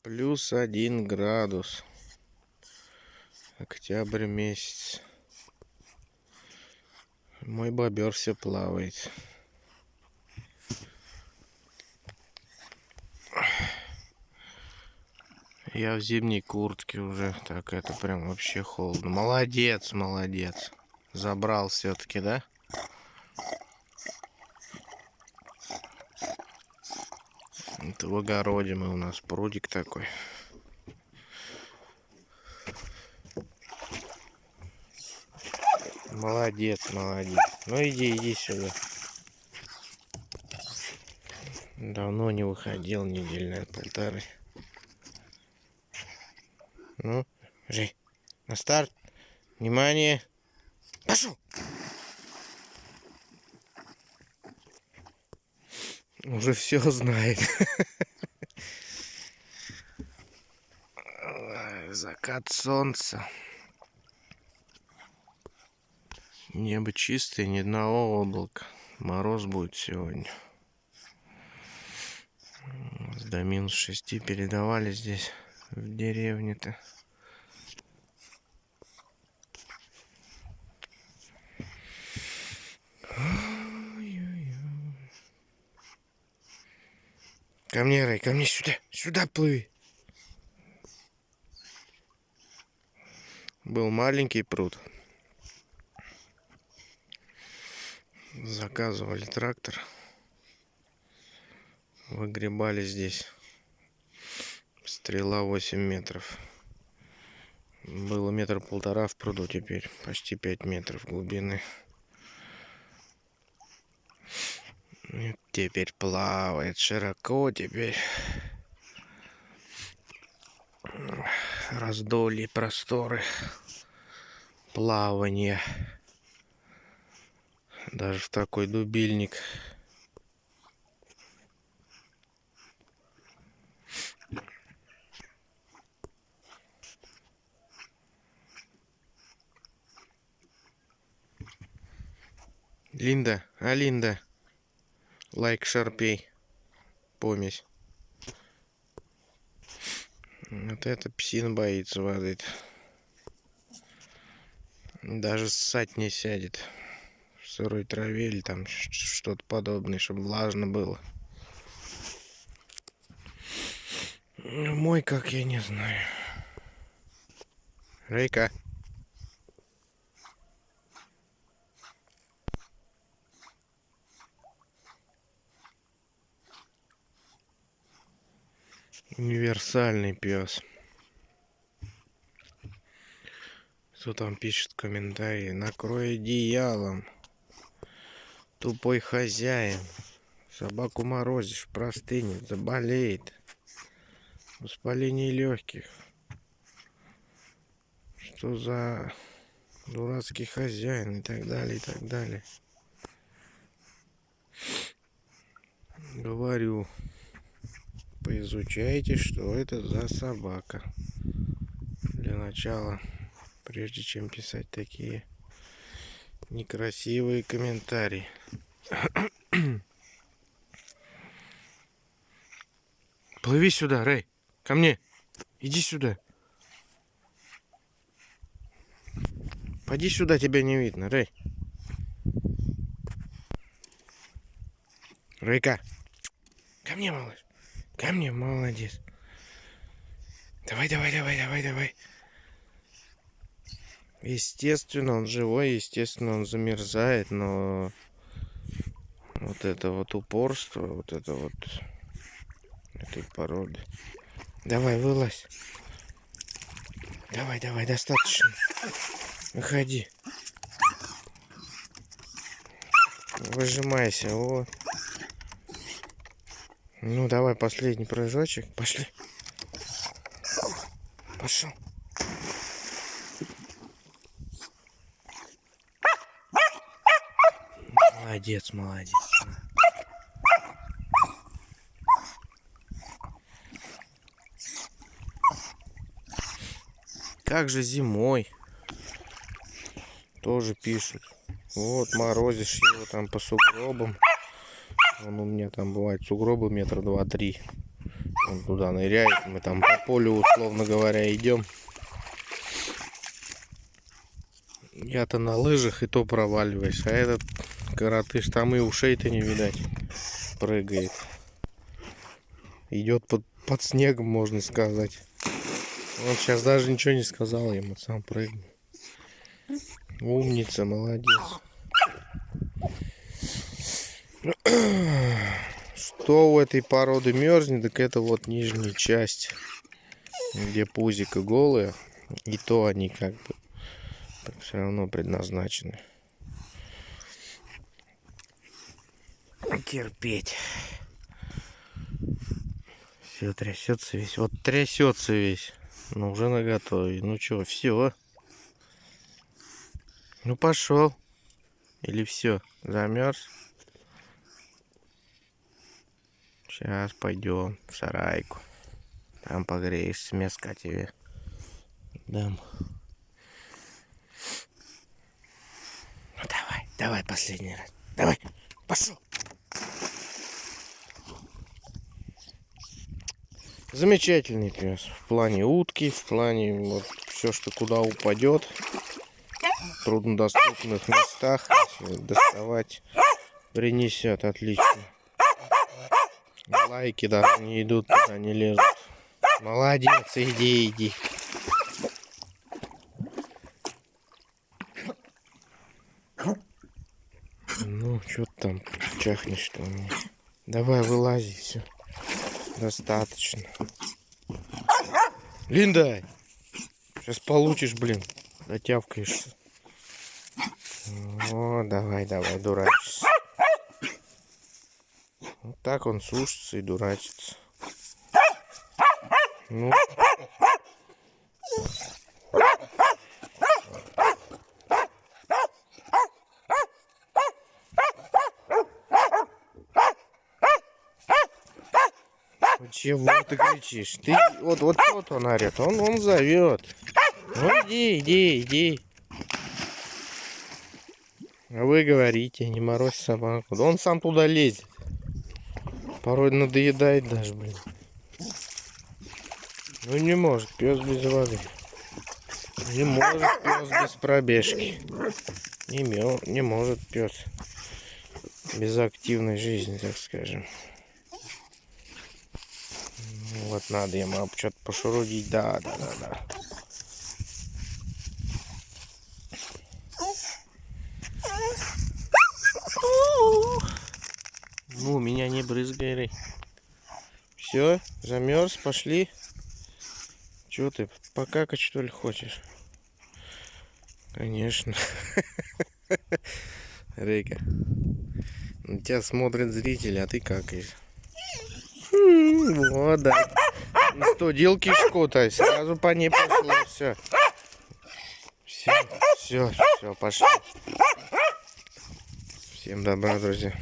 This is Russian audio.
+1 градус. Октябрь месяц. Мой бобер все плавает. Я в зимней куртке уже. Так, это прям вообще холодно. Молодец, молодец. Забрал все-таки, да? Это в огороде у нас прудик такой. Молодец, молодец. Ну иди сюда. Давно не выходил, недель, наверное, полторы. Ну, Жень, на старт. Внимание. Пошел. Уже все знает. Закат солнца. Небо чистое, ни одного облака. Мороз будет сегодня. До -6 передавали здесь, в деревне-то. Ко мне, Рэй, ко мне сюда. Сюда плыви. Был маленький пруд. Заказывали трактор. Выгребали здесь. Стрела 8 метров. Было 1,5 метра в пруду, теперь почти 5 метров глубины. И теперь плавает широко, теперь раздолье, просторы плавания. Даже в такой дубильник. Линда, Линда, лайк шарпей, помесь. Вот это псина боится воды. Даже ссать не сядет в сырой траве или там что-то подобное, чтобы влажно было. Мой, как я не знаю. Рейка. Универсальный пес. Кто там пишет комментарии? Накрой одеялом. Тупой хозяин. Собаку морозишь, простынет, заболеет. Воспаление легких. Что за дурацкий хозяин и так далее, и так далее. Говорю, поизучайте, что это за собака. Для начала, прежде чем писать такие некрасивые комментарии. Плыви сюда, Рэй. Ко мне. Иди сюда. Поди сюда, тебя не видно, Рэй. Рейка. Ко мне, малыш. Ко мне, молодец. Давай, давай, давай, давай, давай. Естественно, он живой, естественно, он замерзает, но вот это вот упорство, вот это вот этой породы. Давай, вылазь. Давай, давай, достаточно. Выходи. Выжимайся, вот. Ну, давай последний прыжочек. Пошли. Пошел. Молодец, молодец. Как же зимой? Тоже пишут. Вот, морозишь его там по сугробам. Он у меня там бывает сугробы 2-3 метра. Он туда ныряет. Мы там по полю, условно говоря, идем. Я-то на лыжах и то проваливаюсь. А этот коротыш там и ушей-то не видать. Прыгает. Идет под снегом, можно сказать. Он сейчас даже ничего не сказал ему, сам прыгнул. Умница, молодец. Что у этой породы мерзнет, так это вот нижняя часть, где пузико голые. И то они как бы так все равно предназначены. Терпеть. Все трясется весь. Вот трясется весь. Ну уже наготове. Ну что, все. Ну пошел. Или все, замерз. Сейчас пойдем в сарайку. Там погреешься, мяска тебе дам. Ну давай, давай последний раз. Давай, пошел. Замечательный пес. В плане утки, в плане вот все, что куда упадет. В труднодоступных местах, если доставать, принесет отлично. Лайки даже не идут, туда не лезут. Молодец, иди. Ну, что ты там чахнешь-то у меня? Давай, вылази, все. Достаточно. Линда! Сейчас получишь, блин. Дотявкаешься. О, давай, дурачишься. Вот так он сушится и дурачится. Ну. Чего ты кричишь? Ты вот он орет, он зовет. Ну иди. А вы говорите, не морозь собаку. Да он сам туда лезет. Порой надоедает даже, блин. Ну не может пес без воды. Не может пес без пробежки. Не может пес без активной жизни, так скажем. Вот надо ему что-то пошурудить. Да. Ну, меня не брызгай. Все, замерз, пошли. Че ты, покакать что ли хочешь? Конечно. Рейка. На тебя смотрят зрители, а ты какаешь. Вот, да. Ну что, дел кишку-то, сразу по ней пошло, все, пошли. Всем добра, друзья.